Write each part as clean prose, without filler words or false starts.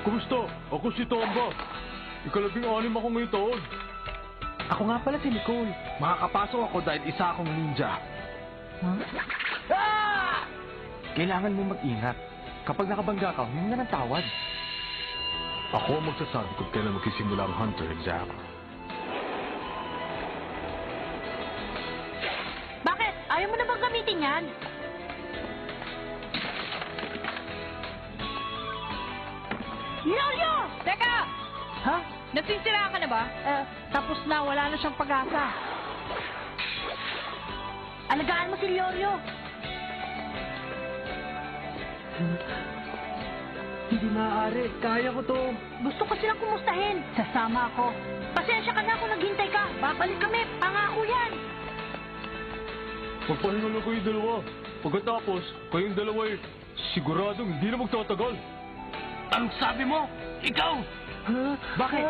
Kumusta? Ako si Tomba. Ikalabing-anim ako ngayong taon. Ako nga pala si Nicole. Makakapasok ako dahil isa akong ninja. Huh? Ah! Kailangan mo mag-ingat. Kapag nakabangga ka, humingi na ng tawad. Ako ang magsasabi kung kailan magsisimula ang hunter exam. Bakit? Ayaw mo na bang gamitin yan? Yolyo! Teka! Ha? Nasinsira ka na ba? Tapos na. Wala na siyang pag-asa. Alagaan mo si Yolyo. Hindi maaari. Kaya ko to. Gusto ko silang kumustahin. Sasama ako. Pasensya ka na kung naghintay ka. Babalik kami. Pangako yan. Magpahinga lang kayong dalawa. Pagkatapos, kayong dalawa siguradong hindi na magtatagal. Anong sabi mo? Ikaw! Bakit?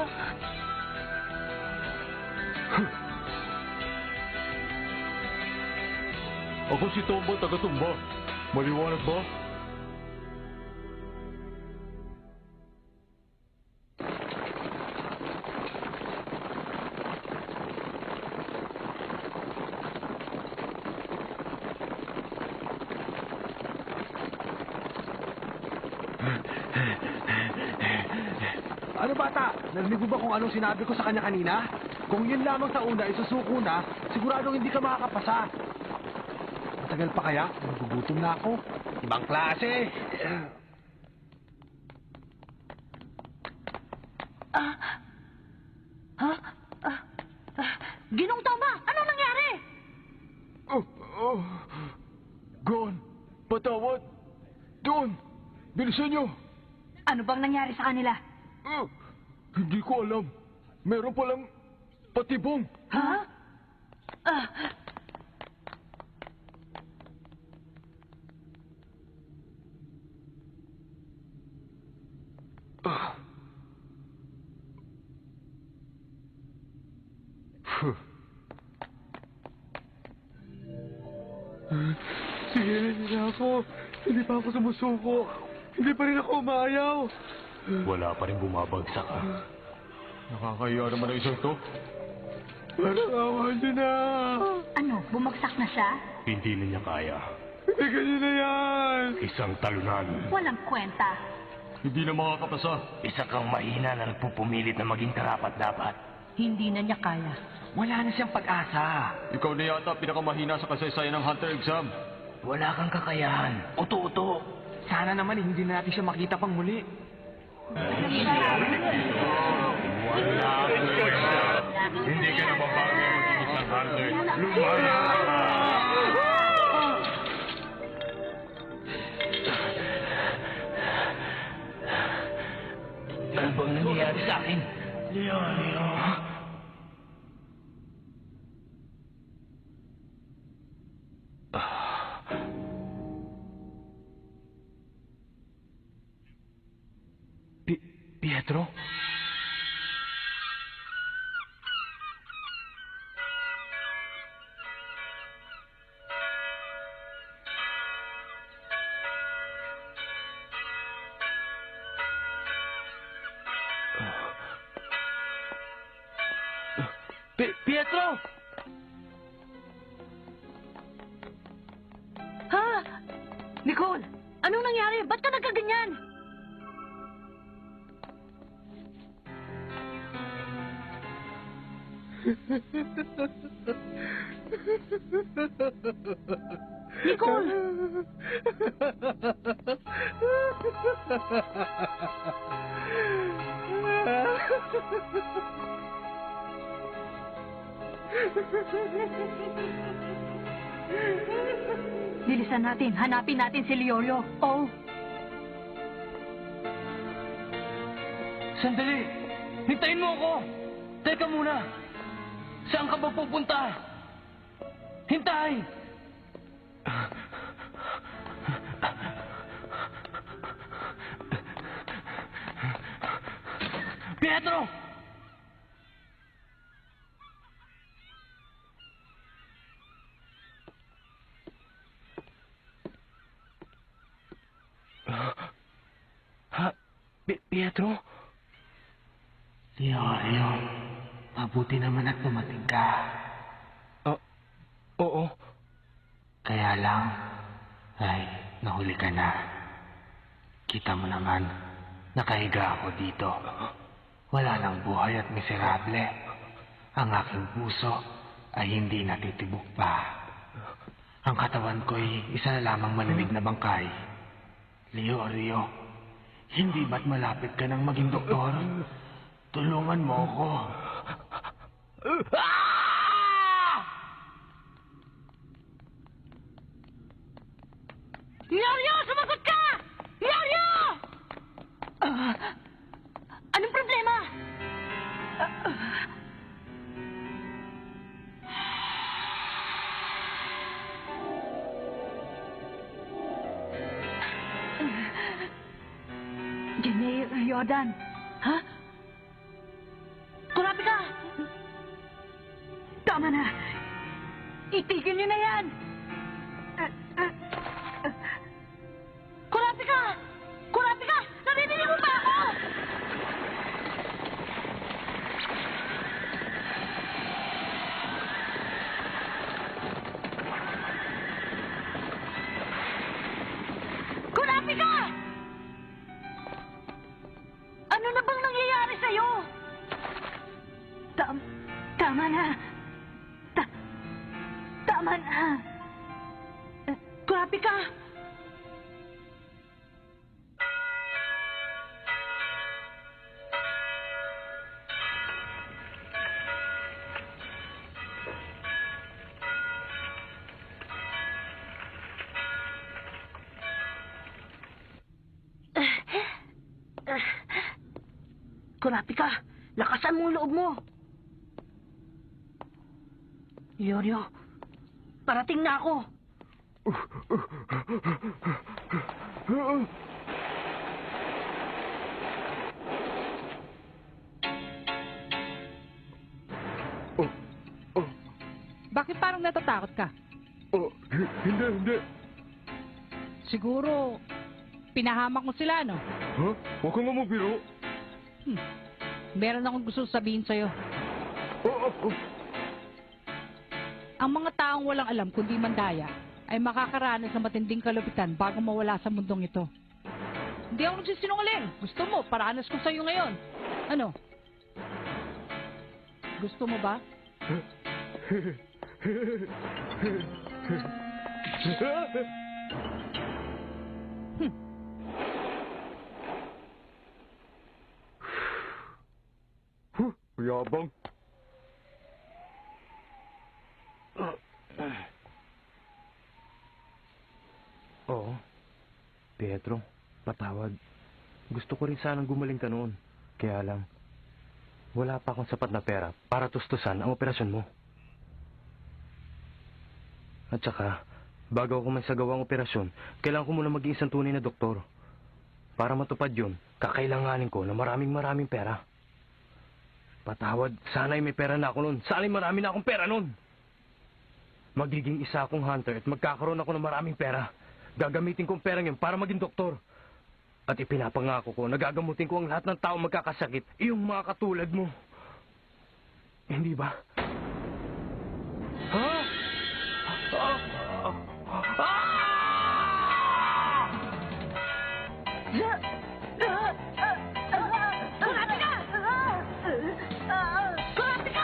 Ako si Tomba, taga-tumba. Maliwanag ba? Ano bata? Narinig mo ba kung anong sinabi ko sa kanya kanina? Kung yun lamang sa una, isusuko na, siguradong hindi ka makakapasa. Matagal pa kaya? Nagugutom na ako. Ibang klase. Ginong Tomba, anong nangyari? Gon, patawad. Doon, bilisan niyo. Ano bang nangyari sa kanila? Hindi ko alam. Meron palang patibong. Ha? Sige na ako. Hindi pa ako sumusuko. Hindi pa rin ako umayaw. Wala pa rin bumabagsak. Nakakahiya naman ang isang to. Parang awa niyo na. Ano, bumagsak na siya? Hindi na niya kaya. Bigyan niyo na yan. Isang talunan. Walang kwenta. Hindi na makakapasa. Isa kang mahina na nagpupumilit na maging karapat-dapat. Hindi na niya kaya. Wala na siyang pag-asa. Ikaw na yata pinakamahina sa kasaysayan ng hunter exam. Wala kang kakayahan. Uto-uto. Sana naman hindi na natin siya makita pang muli. Wala ko hindi ka na mabagay maging isang hunter. Lumaya ka! Ano bang nangyayari sa akin? Leon. Pietro? Pietro! Ha? Nicole, anong nangyari? Ba't ka nagkaganyan? Nicole! Bilisan natin. Hanapin natin si Liolio. Oh. Sandali! Hintayin mo ako! Teka muna! Saan ka ba pupunta? Hintay! Pietro! Pietro? Leo, mabuti naman at dumating ka. Oo. Kaya lang, ay, nahuli ka na. Kita mo naman, nakahiga ako dito. Wala nang buhay at miserable. Ang aking puso ay hindi natitibok pa. Ang katawan ko'y isa na lamang malamig na bangkay. Leo, hindi ba't malapit ka nang maging doktor? Tulungan mo ako. Hilario, sumagot ka! Hilario! Anong problema? Jenny Riordan. Ha? Kurapi ka! Tama na! Itigil niyo na yan! Kurapi ka! Kurapi ka! Narinig mo ba ako? Kurapi ka! Ano na bang nangyayari sa'yo? Tama na. Tama na. Kurapi ka! Kurapi ka! Lakasan mo ang loob mo! Yorio, parating na ako! Bakit parang natatakot ka? Hindi. Siguro, pinahamak mo sila, no? Ha? Huwag kang mamubiro. Meron akong gusto sabihin sa'yo. Ang mga taong walang alam kundi mandaya ay makakaranas ng matinding kalupitan bago mawala sa mundong ito. Hindi ako nagsisinungaling. Gusto mo, paranas ko sa'yo ngayon. Ano? Gusto mo ba? Yabang. Oo. Pietro, patawad. Gusto ko rin sanang gumaling ka noon. Kaya lang, wala pa akong sapat na pera para tustusan ang operasyon mo. At saka, bago ako may sagawang operasyon, kailangan ko muna maging isang tunay na doktor. Para matupad yun, kakailanganin ko na maraming pera. Patawad, sana'y may pera na ako noon. Sana'y marami na akong pera noon. Magiging isa akong hunter at magkakaroon ako ng maraming pera. Gagamitin ko ang perang yun para maging doktor. At ipinapangako ko na gagamutin ko ang lahat ng tao magkakasakit, iyong mga katulad mo. Hindi ba? Ha? Kurapi ka! Kurapi ka!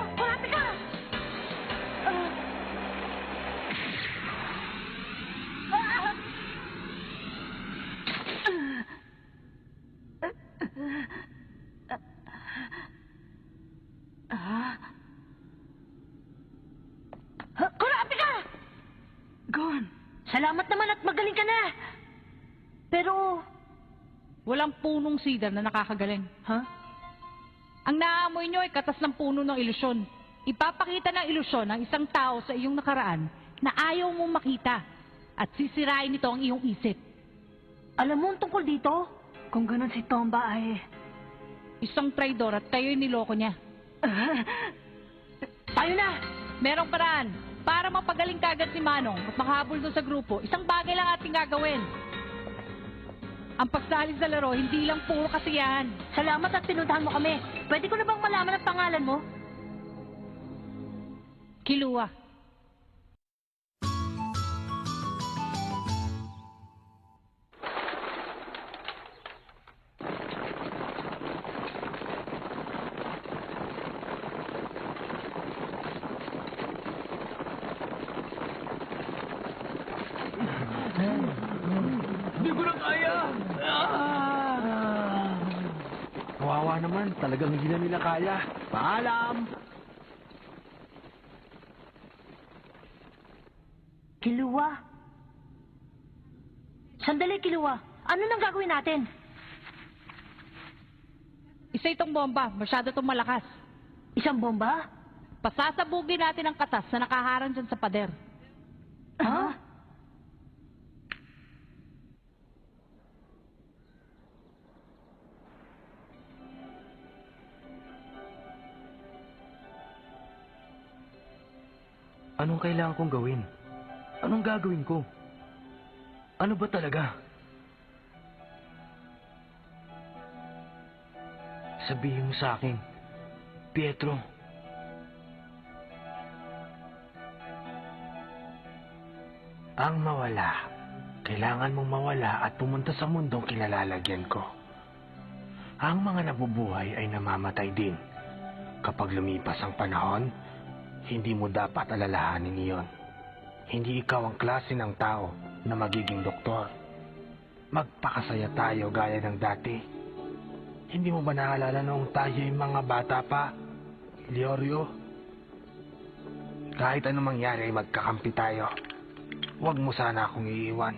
Kurapi ka! Kurapi ka! Gon, salamat naman at magaling ka na. Pero, Walang punong sidar na nakakagaling. ha? Ang naamoy nyo ay katas ng puno ng ilusyon. Ipapakita ng ilusyon ng isang tao sa iyong nakaraan na ayaw mong makita at sisirain nito ang iyong isip. Alam mo ang tungkol dito? Kung ganun si Tomba ay... Isang traidor at kayo'y niloko niya. Tayo na! Merong paraan para mapagaling kagad si Manong at makahabol doon sa grupo. Isang bagay lang ating gagawin. Ang pagsali sa laro, hindi lang puro kasiyahan. Salamat at pinuntahan mo kami. Pwede ko na bang malaman ang pangalan mo? Kilua. Hindi ko na kaya! Kawawa naman, talagang hindi na nila kaya. Paalam! Kilua. Sandali, Kilua. Ano nang gagawin natin? Isa itong bomba, masyado itong malakas. Isang bomba? Pasasabugin natin ang katas na nakaharang dyan sa pader. Ha? Anong kailangan kong gawin? Anong gagawin ko? Ano ba talaga? Sabihin mo sa akin, Pietro. Ang mawala. Kailangan mong mawala at pumunta sa mundong kinalalagyan ko. Ang mga nabubuhay ay namamatay din. Kapag lumipas ang panahon, hindi mo dapat alalahanin iyon. Hindi ikaw ang klase ng tao na magiging doktor. Magpakasaya tayo gaya ng dati. Hindi mo ba naalala noong tayo'y mga bata pa, Leorio? Kahit anong mangyari ay magkakampi tayo. Huwag mo sana akong iiwan.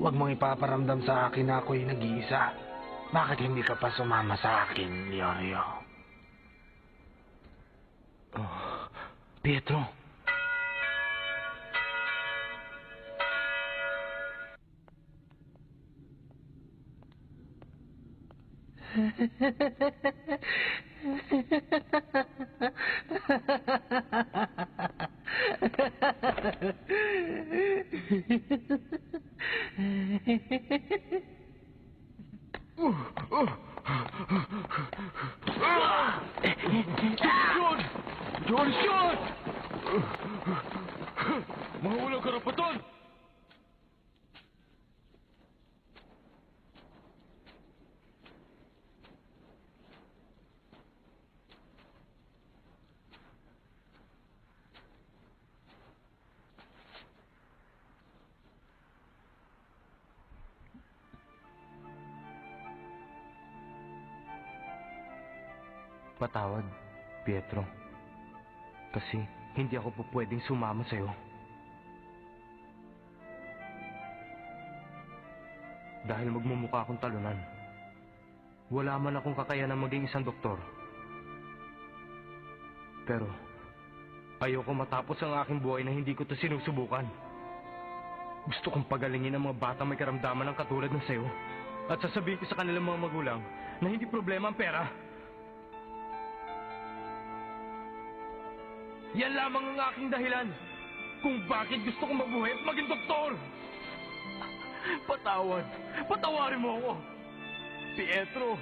Huwag mong ipaparamdam sa akin na ako'y nag-iisa. Bakit hindi ka pa sumama sa akin, Leorio? Oh, Pietro. John! John, shot! Mga walang karapatan! Patawad, Pietro. Kasi hindi ako po pwedeng sumama sa'yo. Dahil magmumukha akong talunan. Wala man akong kakayanan maging isang doktor. Pero ayoko matapos ang aking buhay na hindi ko to sinusubukan. Gusto kong pagalingin ang mga batang may karamdaman ng katulad ng sa'yo. At sasabihin ko sa kanilang mga magulang na hindi problema ang pera. Yan lamang ang aking dahilan kung bakit gusto kong mabuhay at maging doktor. Patawad. Patawarin mo ako. Pietro.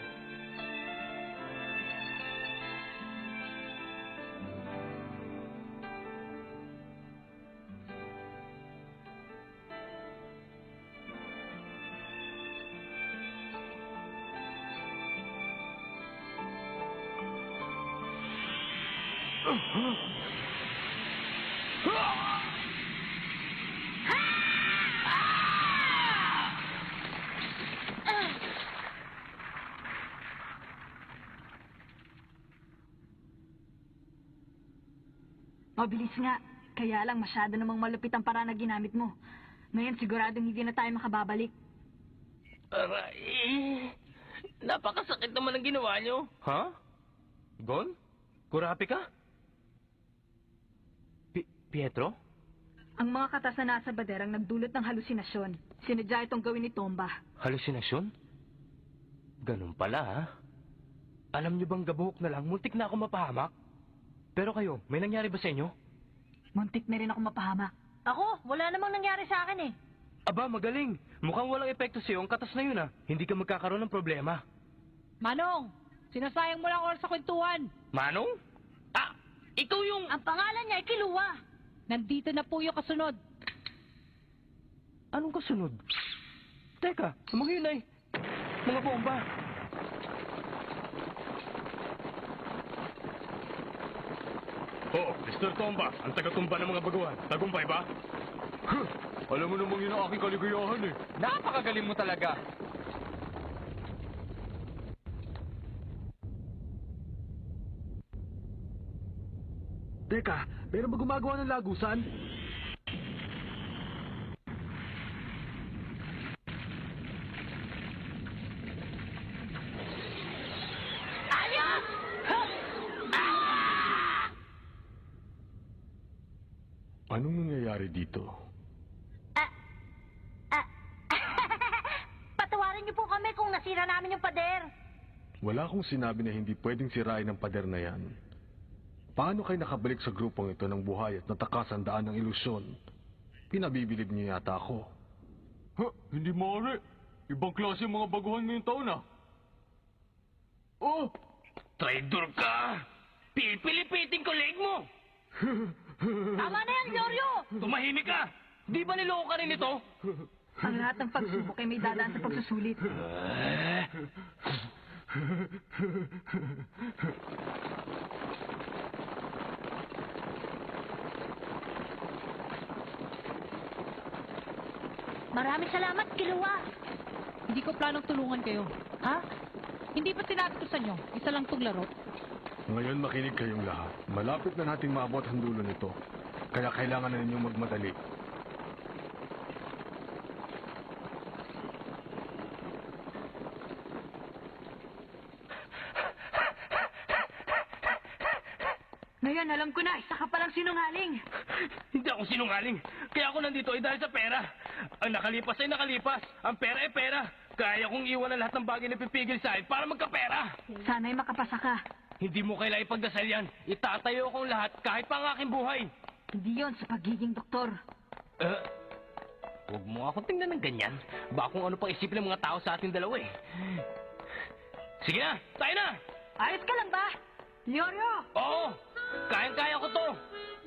Mabilis nga. Kaya lang masyado namang malupit ang paraan na ginamit mo. Ngayon siguradong hindi na tayo makababalik. Aray! Napakasakit naman ang ginawa nyo. Ha? Gon? Kurapi ka? Pietro? Ang mga katas na nasa bader ang nagdulot ng halusinasyon. Sinadya itong gawin ni Tomba. Halusinasyon? Ganun pala, ha? Alam niyo bang gabuhok na lang, muntik na ako mapahamak? Pero kayo, may nangyari ba sa inyo? Muntik na rin ako mapahamak. Ako, wala namang nangyari sa akin eh. Aba, magaling. Mukhang walang epekto sa'yo ang katas na yun Hindi ka magkakaroon ng problema. Manong, sinasayang mo lang oras sa kwentuhan. Manong? Ah, ikaw yung... Ang pangalan niya ay Kiluwa. Nandito na po yung kasunod. Anong kasunod? Teka, mga yun ay... mga bomba. Oh, Mr. Tomba, ang taga-tumba ng mga baguhan. Tagumpay ba? Alam mo namang yun ang aking kaligayahan eh. Napakagaling mo talaga. Teka, meron ba gumagawa ng lagusan? Anong nangyayari dito? Patawarin niyo po kami kung nasira namin yung pader. Wala akong sinabi na hindi pwedeng sirain ang pader na yan. Paano kayo nakabalik sa grupong ito ng buhay at natakasan daan ng ilusyon? Pinabibilib niyo yata ako. Hindi maaari. Ibang klase yung mga baguhan ngayong taon Oh! Traidor ka! Pipilipitin ko leg mo! Tama na yan, Yoryo! Tumahimik ka! Di ba niloko ka rin ito? Ang lahat ng pagsubok ay may dadaan sa pagsusulit. Maraming salamat, Kiluwa. Hindi ko planong tulungan kayo. Ha? Hindi pa sinabi ko sa inyo, isa lang tong laro. Ngayon makinig kayong lahat. Malapit na nating maabot ang dulo nito. Kaya kailangan na ninyong magmadali. Ngayon, alam ko na, isa ka palang sinungaling. Hindi ako sinungaling. Kaya ako nandito ay dahil sa pera. Ang nakalipas ay nakalipas. Ang pera ay pera. Kaya kong iwan ang lahat ng bagay na pipigil sa akin para magkapera. Sana'y makapasa ka. Hindi mo kailangan ipagdasal yan. Itatayo akong lahat kahit pa ang aking buhay. Hindi yon sa pagiging doktor. Huwag mo akong tingnan ng ganyan. Baka kung ano pang isipin ng mga tao sa ating dalawa eh. Sige na, tayo na! Ayos ka lang ba? Yoryo! Oo! Kayang-kaya ko to!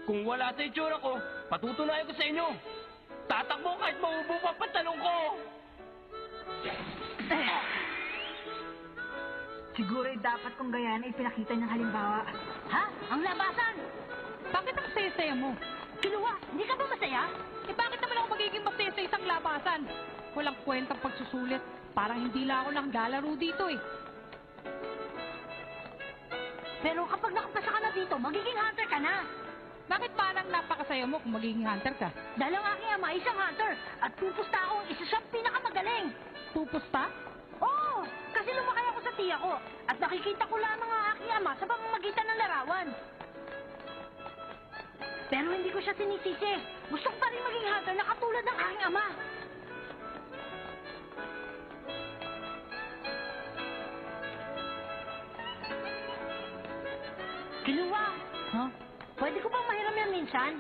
Kung wala sa itsura ko, patutunayan ko sa inyo! Tatakbo kahit maubo pa pantalong ko! Siguro dapat kong gayaan ay pinakita ng halimbawa. Ha? Ang labasan! Bakit ang saya-saya mo? Kiluwa, hindi ka ba masaya? Eh bakit naman ako magiging masaya sa isang labasan? Walang kwentang pagsusulit. Parang hindi lang ako naglalaro dito eh. Pero kapag nakapasa ka na dito, magiging hunter ka na. Bakit parang napakasaya mo kung magiging hunter ka? Dahil ang aking ama ay isang hunter at pupusta akong isa siyang pinakamagaling. Pupusta? Oo, kasi lumakay ako sa tiya ko at nakikita ko lamang ang aking ama sa pamamagitan ng larawan. Pero hindi ko siya sinisisi. Gusto ko pa rin maging hunter na katulad ng aking ama. Kiluwa, Ha? pwede ko bang mahiram yan minsan?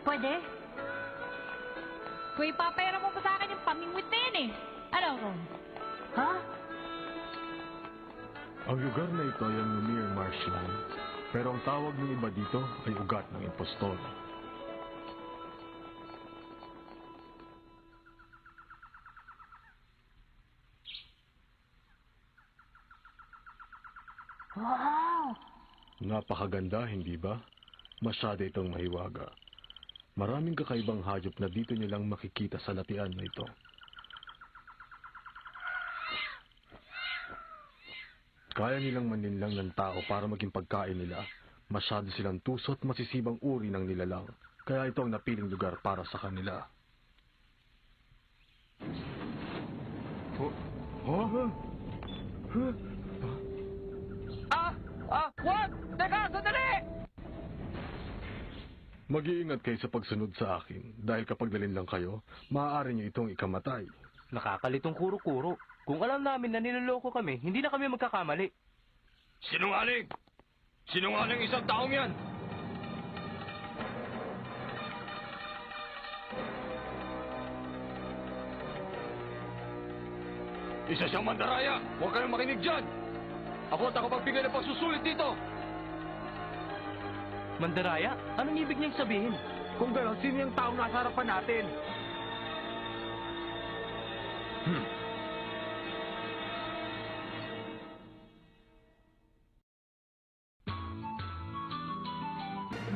Pwede? Kung ipapera mo pa sa akin yung pamingwit na yan eh. Ano, Ron? Ha? Ang lugar na ito ay ang Lumir Marshland. Pero ang tawag ng iba dito ay ugat ng impostor. Wow! Napakaganda, hindi ba? Masyado itong mahiwaga. Maraming kakaibang hayop na dito nilang makikita sa latian na ito. Kaya nilang maninlang ng tao para maging pagkain nila. Masyado silang tuso at masisibang uri ng nilalang. Kaya ito ang napiling lugar para sa kanila. Wag! Teka, sandali! Mag-iingat kayo sa pagsunod sa akin dahil kapag dalhin lang kayo, maaari niyo itong ikamatay. Nakakalitong kuro-kuro. Kung alam namin na niloloko kami, hindi na kami magkakamali. Sinungaling! Sinungaling isang taong yan! Isa siyang mandaraya! Huwag kayong makinig dyan! Ako at ako magbigay ng pagsusulit dito! Mandaraya? Anong ibig niyang sabihin? Kung gano'n, sino yung taong nasa harapan natin?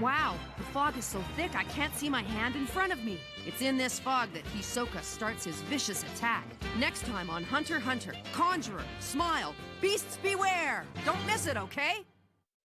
Wow, the fog is so thick I can't see my hand in front of me. It's in this fog that Hisoka starts his vicious attack. Next time on Hunter x Hunter, Conjurer, Smile, Beasts Beware! Don't miss it, okay?